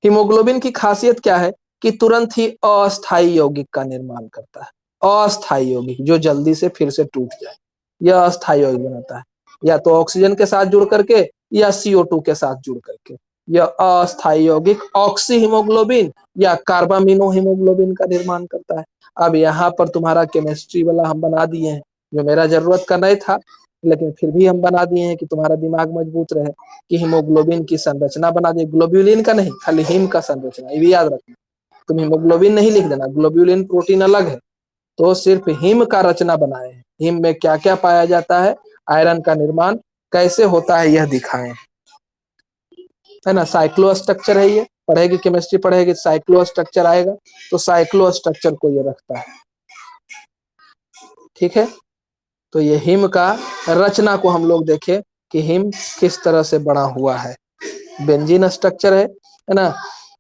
A: हीमोग्लोबिन की खासियत क्या है कि तुरंत ही अस्थायी यौगिक का निर्माण करता है। अस्थायी यौगिक जो जल्दी से फिर से टूट जाए, यह अस्थायी यौगिक बनाता है, या तो ऑक्सीजन के साथ जुड़ करके या CO2 के साथ जुड़ करके। यह अस्थायी यौगिक ऑक्सी हीमोग्लोबिन या कार्बामिनो हीमोग्लोबिन का निर्माण करता है। अब यहाँ पर तुम्हारा केमिस्ट्री वाला हम बना दिए हैं, जो मेरा जरूरत का नहीं था, लेकिन फिर भी हम बना दिए हैं कि तुम्हारा दिमाग मजबूत रहे, कि हीमोग्लोबिन की संरचना बना दिए, ग्लोब्यूलिन का नहीं, खाली हीम का संरचना, ये भी याद रखना। तुम हीमोग्लोबिन नहीं लिख देना, ग्लोब्यूलिन प्रोटीन अलग है, तो सिर्फ हीम का रचना बनाए हैं। हीम में क्या क्या पाया जाता है, आयरन का निर्माण कैसे होता है, यह दिखाएं, है ना। साइक्लो स्ट्रक्चर है, ये पढ़ेगी, केमिस्ट्री पढ़ेगी, साइक्लो स्ट्रक्चर आएगा, तो साइक्लो स्ट्रक्चर को ये रखता है। ठीक है, तो ये हिम का रचना को हम लोग देखें कि हिम किस तरह से बना हुआ है। बेंजीन स्ट्रक्चर है ना,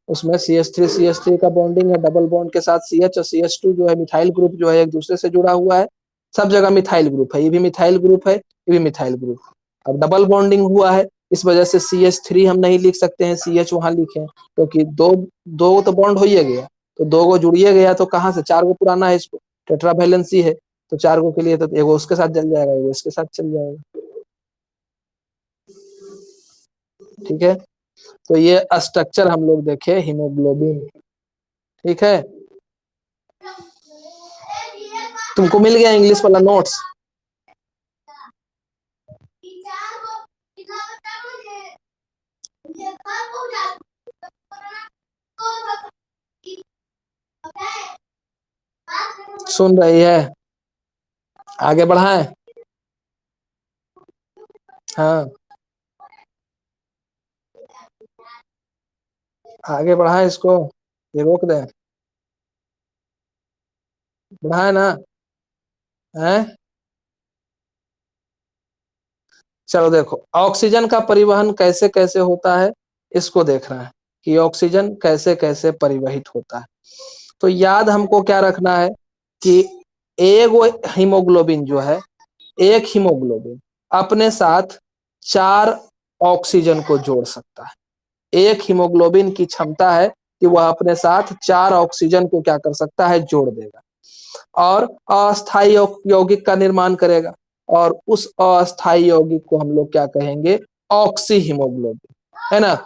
A: उसमें CH3 का बॉन्डिंग है, डबल बॉन्ड के साथ CH और CH2 जो है मिथाइल ग्रुप जो है एक दूसरे से जुड़ा हुआ है, सब जगह मिथाइल ग्रुप है, ये भी मिथाइल ग्रुप है, ये भी मिथाइल ग्रुप है। अब डबल बॉन्डिंग हुआ है, इस वजह से CH3 हम नहीं लिख सकते हैं, CH वहां लिखे, क्योंकि दो दो तो बॉन्ड हो ही गया, तो 2 को जुड़िए गया, तो कहाँ से 4 को पुराना है, इसको टेट्रावैलेंसी है, तो 4 को के लिए तो एगो उसके साथ चल जाएगा, एगो इसके साथ चल जाएगा। ठीक है, तो ये स्ट्रक्चर हम लोग देखे हीमोग्लोबिन। ठीक है, तुमको मिल गया इंग्लिश वाला नोट्स? सुन रही है? आगे बढ़ाएं? हाँ, आगे बढ़ाएं इसको, ये रोक दें? बढ़ाए ना? है, चलो देखो, ऑक्सीजन का परिवहन कैसे कैसे होता है, इसको देखना है कि ऑक्सीजन कैसे कैसे परिवहित होता है। तो याद हमको क्या रखना है कि एक हीमोग्लोबिन जो है, एक हीमोग्लोबिन अपने साथ 4 ऑक्सीजन को जोड़ सकता है। एक हीमोग्लोबिन की क्षमता है कि वह अपने साथ 4 ऑक्सीजन को क्या कर सकता है, जोड़ देगा, और अस्थायी यौगिक का निर्माण करेगा, और उस अस्थायी यौगिक को हम लोग क्या कहेंगे, ऑक्सी हीमोग्लोबिन, है ना।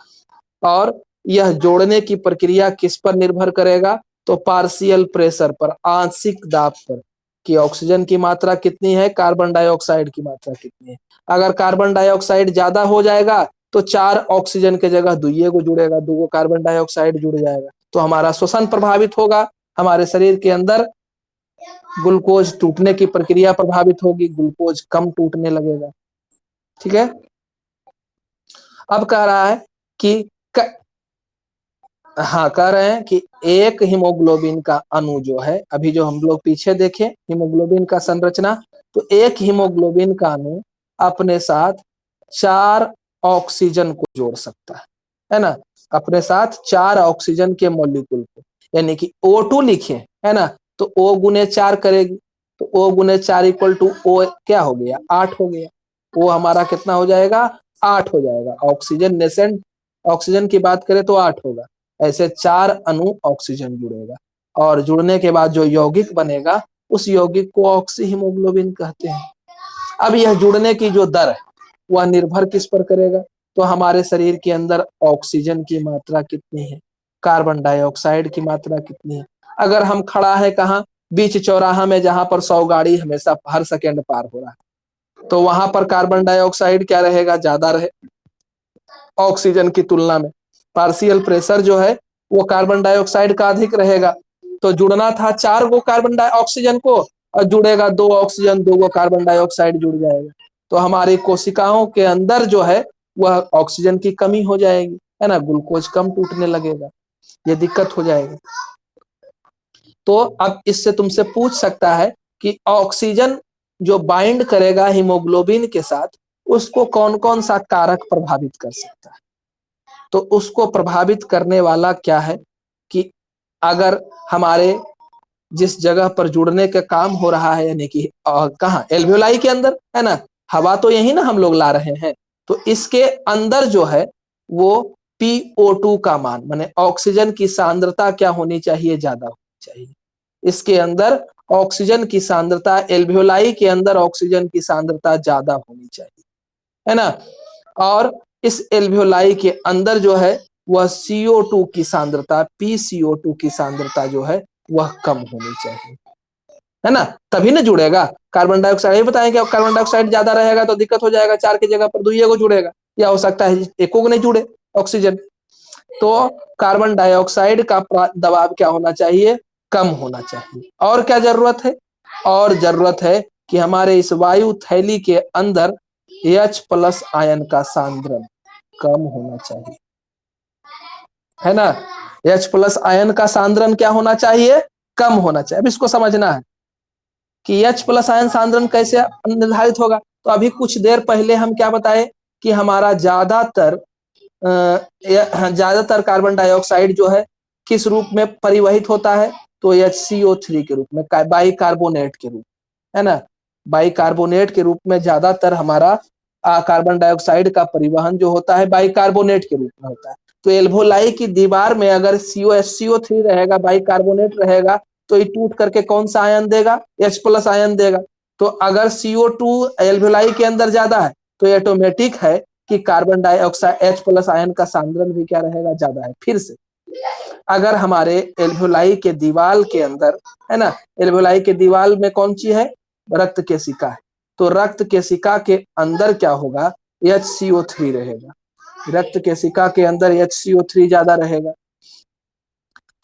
A: और यह जोड़ने की प्रक्रिया किस पर निर्भर करेगा, तो पार्शियल प्रेशर पर, आंशिक दाब पर, कि ऑक्सीजन की मात्रा कितनी है, कार्बन डाइऑक्साइड की मात्रा कितनी है। अगर कार्बन डाइऑक्साइड ज्यादा हो जाएगा तो 4 ऑक्सीजन के जगह दुइये को जुड़ेगा, 2 कार्बन डाइऑक्साइड जुड़ जाएगा, तो हमारा श्वसन प्रभावित होगा, हमारे शरीर के अंदर ग्लूकोज टूटने की प्रक्रिया प्रभावित होगी, ग्लूकोज कम टूटने लगेगा। ठीक है, अब कह रहा है कि हाँ, कह रहे हैं कि एक हीमोग्लोबिन का अणु जो है, अभी जो हम लोग पीछे देखे हीमोग्लोबिन का संरचना, तो एक हीमोग्लोबिन का अणु अपने साथ 4 ऑक्सीजन को जोड़ सकता है ना, अपने साथ 4 ऑक्सीजन के मॉलिक्यूल को, यानी कि O2 लिखे, है ना, तो O गुने 4 करेगी, तो O गुने 4 इक्वल टू O क्या हो गया, 8 हो गया। O हमारा कितना हो जाएगा, 8 हो जाएगा। ऑक्सीजन नेसेंट ऑक्सीजन की बात करें तो 8 होगा, ऐसे 4 अणु ऑक्सीजन जुड़ेगा, और जुड़ने के बाद जो यौगिक बनेगा उस यौगिक को ऑक्सी हीमोग्लोबिन कहते हैं। अब यह जुड़ने की जो दर है वह निर्भर किस पर करेगा, तो हमारे शरीर के अंदर ऑक्सीजन की मात्रा कितनी है, कार्बन डाइऑक्साइड की मात्रा कितनी है। अगर हम खड़ा है कहाँ, बीच चौराहा में जहां पर 100 गाड़ी हमेशा हर सेकेंड पार हो रहा है, तो वहां पर कार्बन डाइऑक्साइड क्या रहेगा, ज्यादा रहे ऑक्सीजन की तुलना में। पार्शियल प्रेशर जो है वो कार्बन डाइऑक्साइड का अधिक रहेगा। तो जुड़ना था 4 गो कार्बन डाइऑक्सीजन को, और जुड़ेगा 2 ऑक्सीजन, 2 गो कार्बन डाइऑक्साइड जुड़ जाएगा। तो हमारी कोशिकाओं के अंदर जो है वह ऑक्सीजन की कमी हो जाएगी, है ना, ग्लूकोज कम टूटने लगेगा, ये दिक्कत हो जाएगी। तो अब इससे तुमसे पूछ सकता है कि ऑक्सीजन जो बाइंड करेगा हीमोग्लोबिन के साथ, उसको कौन कौन सा कारक प्रभावित कर सकता है। तो उसको प्रभावित करने वाला क्या है कि अगर हमारे जिस जगह पर जुड़ने का काम हो रहा है, यानी कि कहाँ, एल्वियोलाई के अंदर, है ना, हवा तो यही ना हम लोग ला रहे हैं, तो इसके अंदर जो है वो PO2 का मान, माने ऑक्सीजन की सांद्रता क्या होनी चाहिए, ज्यादा होनी चाहिए। इसके अंदर ऑक्सीजन की सांद्रता, एल्वियोलाई के अंदर ऑक्सीजन की सांद्रता ज्यादा होनी चाहिए, है ना। और इस एल्वियोलाई के अंदर जो है वह CO2 की सांद्रता, PCO2 की सांद्रता जो है वह कम होनी चाहिए, है ना, तभी ना जुड़ेगा। कार्बन डाइऑक्साइड ये बताएं कि कार्बन डाइऑक्साइड ज्यादा रहेगा तो दिक्कत हो जाएगा, 4 की जगह पर 2 को जुड़ेगा, या हो सकता है एको को नहीं जुड़े ऑक्सीजन। तो कार्बन डाइऑक्साइड का दबाव क्या होना चाहिए, कम होना चाहिए। और क्या जरूरत है, और जरूरत है कि हमारे इस वायु थैली के अंदर H+ आयन का सांद्रण कम होना चाहिए, है ना। H+ आयन का सांद्रण क्या होना चाहिए, कम होना चाहिए। अब इसको समझना है कि H+ आयन सांद्रण कैसे निर्धारित होगा। तो अभी कुछ देर पहले हम क्या बताए कि हमारा ज्यादातर कार्बन डाइऑक्साइड जो है किस रूप में परिवहित होता है, तो HCO3 के रूप में, बाइकार्बोनेट के रूप, है ना, बाइकार्बोनेट के रूप में ज्यादातर हमारा कार्बन डाइऑक्साइड का परिवहन जो होता है बाइकार्बोनेट के रूप में होता है। तो एल्वोलाई की दीवार में अगर HCO3 रहेगा, बाइकार्बोनेट रहेगा, तो ये टूट करके कौन सा आयन देगा, H+ आयन देगा। तो अगर CO2 एल्वोलाई के अंदर ज्यादा है तो ऑटोमेटिक है कि कार्बन डाइऑक्साइड H+ आयन का सांद्रण भी क्या रहेगा, ज्यादा है। फिर से अगर हमारे एल्वोलाई के दीवाल के अंदर, है ना, एल्वोलाई के दीवाल में कौन सी है, रक्त केशिका है, तो रक्त केशिका के अंदर क्या होगा, HCO3 रहेगा। रक्त केशिका के अंदर HCO3 ज्यादा रहेगा,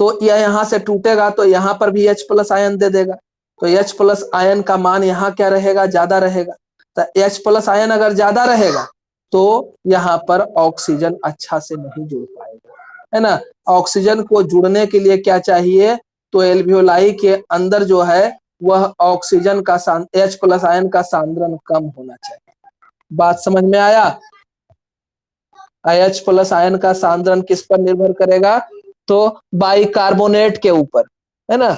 A: तो यह यहां से टूटेगा तो यहां पर भी H+ आयन दे देगा। तो H+ आयन का मान यहाँ क्या रहेगा, ज्यादा रहेगा। तो H+ आयन अगर ज्यादा रहेगा तो यहाँ पर ऑक्सीजन अच्छा से नहीं जुड़ पाएगा, है ना। ऑक्सीजन को जुड़ने के लिए क्या चाहिए, तो एल्वियोलाई के अंदर जो है वह ऑक्सीजन का H+ आयन का सांद्रण कम होना चाहिए। बात समझ में आया। H+ आयन का सांद्रण किस पर निर्भर करेगा, तो बाइकार्बोनेट के ऊपर, है ना।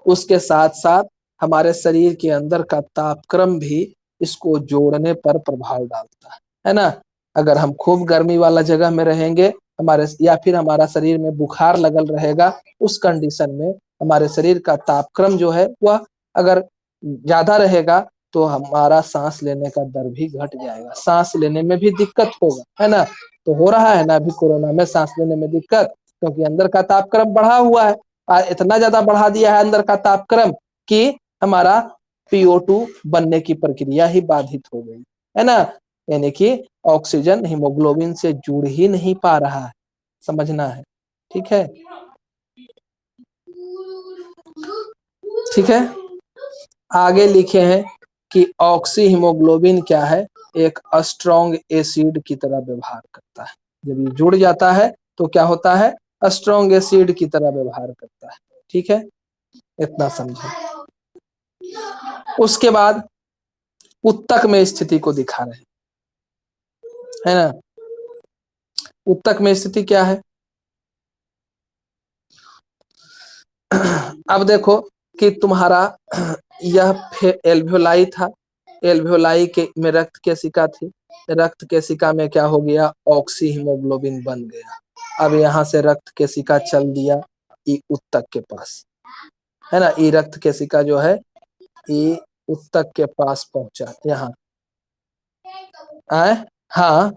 A: उसके साथ साथ हमारे शरीर के अंदर का तापक्रम भी इसको जोड़ने पर प्रभाव डालता है ना। अगर हम खूब गर्मी वाला जगह में रहेंगे हमारे, या फिर हमारा शरीर में बुखार लगल रहेगा, उस कंडीशन में हमारे शरीर का तापक्रम जो है वह अगर ज्यादा रहेगा तो हमारा सांस लेने का दर भी घट जाएगा, सांस लेने में भी दिक्कत होगा, है ना। तो हो रहा है ना अभी कोरोना में सांस लेने में दिक्कत, क्योंकि अंदर का तापक्रम बढ़ा हुआ है, इतना ज्यादा बढ़ा दिया है अंदर का तापक्रम कि हमारा PO2 बनने की प्रक्रिया ही बाधित हो गई, है ना। यानी कि ऑक्सीजन हीमोग्लोबिन से जुड़ ही नहीं पा रहा है, समझना है, ठीक है। ठीक है, आगे लिखे हैं कि ऑक्सी हीमोग्लोबिन क्या है, एक स्ट्रॉन्ग एसिड की तरह व्यवहार करता है। जब ये जुड़ जाता है तो क्या होता है, स्ट्रॉन्ग एसिड की तरह व्यवहार करता है, ठीक है, इतना समझो। उसके बाद उत्तक में स्थिति को दिखा रहे हैं, है ना। उत्तक में स्थिति क्या है, अब देखो कि तुम्हारा यह एल्वियोलाई था, एल्वियोलाई के में रक्त केशिका थी, रक्त केशिका में क्या हो गया, ऑक्सी हीमोग्लोबिन बन गया। अब यहाँ से रक्त केशिका चल दिया ई उत्तक के पास, है ना। ई रक्त केशिका जो है ई उत्तक के पास पहुंचा यहाँ, आए, हाँ,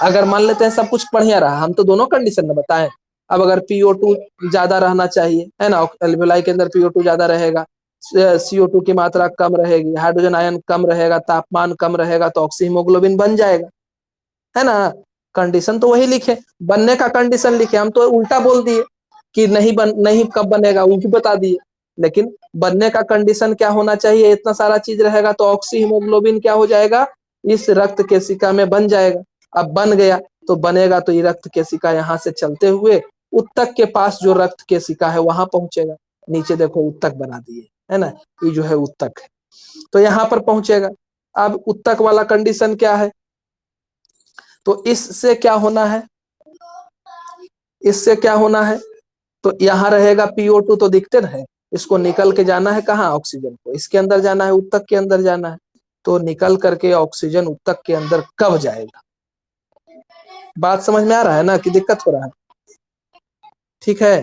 A: अगर मान लेते हैं सब कुछ बढ़िया रहा, हम तो दोनों कंडीशन में बताएं, अब अगर PO2 ज्यादा रहना चाहिए, है ना, एल्वेओलाई के अंदर PO2 ज्यादा रहेगा, CO2 की मात्रा कम रहेगी, हाइड्रोजन आयन कम रहेगा, तापमान कम रहेगा, तो ऑक्सी हीमोग्लोबिन बन जाएगा, है ना। कंडीशन तो वही लिखे, बनने का कंडीशन लिखे, हम तो उल्टा बोल दिए कि नहीं कब बनेगा वो भी बता दिए, लेकिन बनने का कंडीशन क्या होना चाहिए, इतना सारा चीज रहेगा तो ऑक्सी हीमोग्लोबिन क्या हो जाएगा, इस रक्त केशिका में बन जाएगा। अब बन गया तो बनेगा तो ये रक्त केशिका यहाँ से चलते हुए उत्तक के पास जो रक्त केशिका है वहां पहुंचेगा। नीचे देखो उत्तक बना दिए, है ना, ये जो है उत्तक है, तो यहाँ पर पहुंचेगा। अब उत्तक वाला कंडीशन क्या है, तो इससे क्या होना है, इससे क्या होना है, तो यहाँ रहेगा PO2 तो दिखते रहे, इसको निकल के जाना है कहाँ, ऑक्सीजन को इसके अंदर जाना है, उत्तक के अंदर जाना है, तो निकल करके ऑक्सीजन उत्तक के अंदर कब जाएगा। बात समझ में आ रहा है ना कि दिक्कत हो रहा है। ठीक है,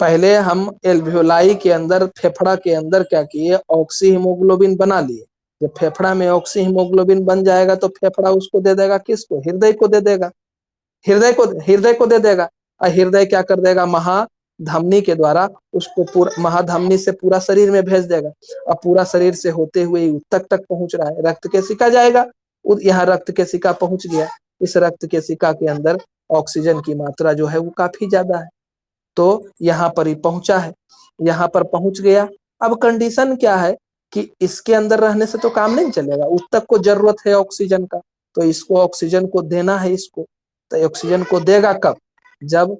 A: पहले हम एल्वियोलाई के अंदर, फेफड़ा के अंदर क्या किए, ऑक्सी हीमोग्लोबिन बना लिए। जब फेफड़ा में ऑक्सी हीमोग्लोबिन बन जाएगा तो फेफड़ा उसको दे देगा किसको, हृदय को दे देगा, हृदय को दे देगा, और हृदय क्या कर देगा, महाधमनी के द्वारा उसको पूरा महाधमनी से पूरा शरीर में भेज देगा, और पूरा शरीर से होते हुए उत्तक तक पहुंच रहा है, रक्त केशिका जाएगा, यहाँ रक्त केशिका पहुंच गया, इस रक्त केशिका के अंदर ऑक्सीजन की मात्रा जो है वो काफी ज्यादा है, तो यहाँ पर ही पहुंचा है, यहाँ पर पहुंच गया। अब कंडीशन क्या है कि इसके अंदर रहने से तो काम नहीं चलेगा, उत्तक को जरूरत है ऑक्सीजन का, तो इसको ऑक्सीजन को देना है इसको, तो ऑक्सीजन को देगा कब, जब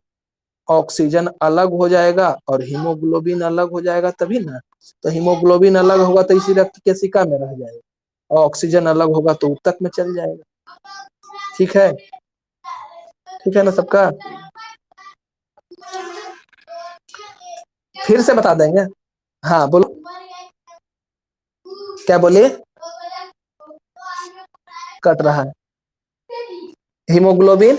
A: ऑक्सीजन अलग हो जाएगा और हीमोग्लोबिन अलग हो जाएगा तभी ना, तो हीमोग्लोबिन अलग होगा तो इसी रक्त केशिका में रह जाएगा, और ऑक्सीजन अलग होगा तो उत्तक में चल जाएगा। ठीक है, ठीक है ना सबका, फिर से बता देंगे। हाँ बोलो, क्या बोलिए, कट रहा है, हीमोग्लोबिन,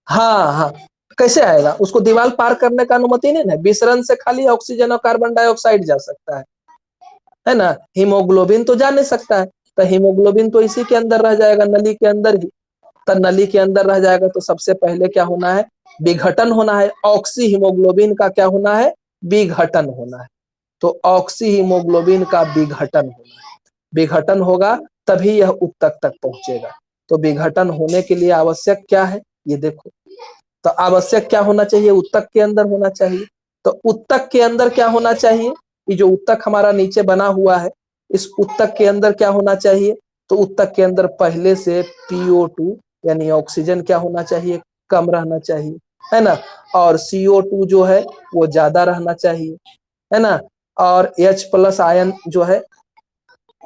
A: हाँ हाँ, कैसे आएगा, उसको दीवार पार करने का अनुमति नहीं है, विसरण से खाली ऑक्सीजन और कार्बन डाइऑक्साइड जा सकता है ना, हीमोग्लोबिन तो जा नहीं सकता है, तो हीमोग्लोबिन तो इसी के अंदर रह जाएगा, नली के अंदर ही, तो नली के अंदर रह जाएगा तो सबसे पहले क्या होना है, विघटन होना है, ऑक्सी हीमोग्लोबिन का क्या होना है, विघटन होना है, तो ऑक्सी हीमोग्लोबिन का विघटन होना है, विघटन होगा तभी यह उत्तक तक पहुंचेगा, तो विघटन होने के लिए आवश्यक क्या है, ये देखो, तो आवश्यक क्या होना चाहिए, उत्तक के अंदर होना चाहिए, तो उत्तक के अंदर क्या होना चाहिए, ये जो उत्तक हमारा नीचे बना हुआ है, इस उत्तक के अंदर क्या होना चाहिए, तो उत्तक के अंदर पहले से PO2 यानी ऑक्सीजन क्या होना चाहिए, कम रहना चाहिए, है ना, और CO2 जो है वो ज्यादा रहना चाहिए, है ना, और H+ आयन जो है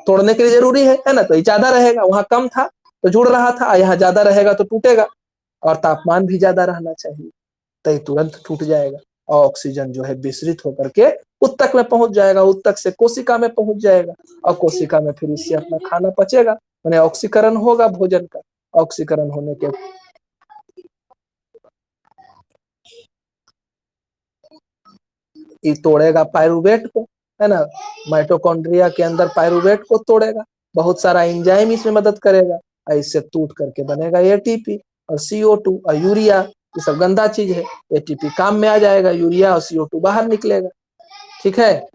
A: तोड़ने के लिए जरूरी है ना, तो ये ज्यादा रहेगा, वहां कम था तो जुड़ रहा था, यहाँ ज्यादा रहेगा तो टूटेगा, और तापमान भी ज्यादा रहना चाहिए, तो ये तुरंत टूट जाएगा, और ऑक्सीजन जो है विसरित होकर के उत्तक में पहुंच जाएगा, उत्तक से कोशिका में पहुंच जाएगा, और कोशिका में फिर इससे अपना खाना पचेगा, माने ऑक्सीकरण होगा भोजन का, ऑक्सीकरण होने के ये तोड़ेगा पायरुवेट को, है ना, माइटोकॉन्ड्रिया के अंदर पायरुवेट को तोड़ेगा, बहुत सारा एंजाइम इसमें मदद करेगा, और इससे टूट करके बनेगा ATP और CO2 और यूरिया, ये सब गंदा चीज है, ATP काम में आ जाएगा, यूरिया और CO2 बाहर निकलेगा। ठीक है,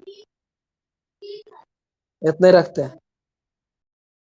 A: इतने रखते हैं।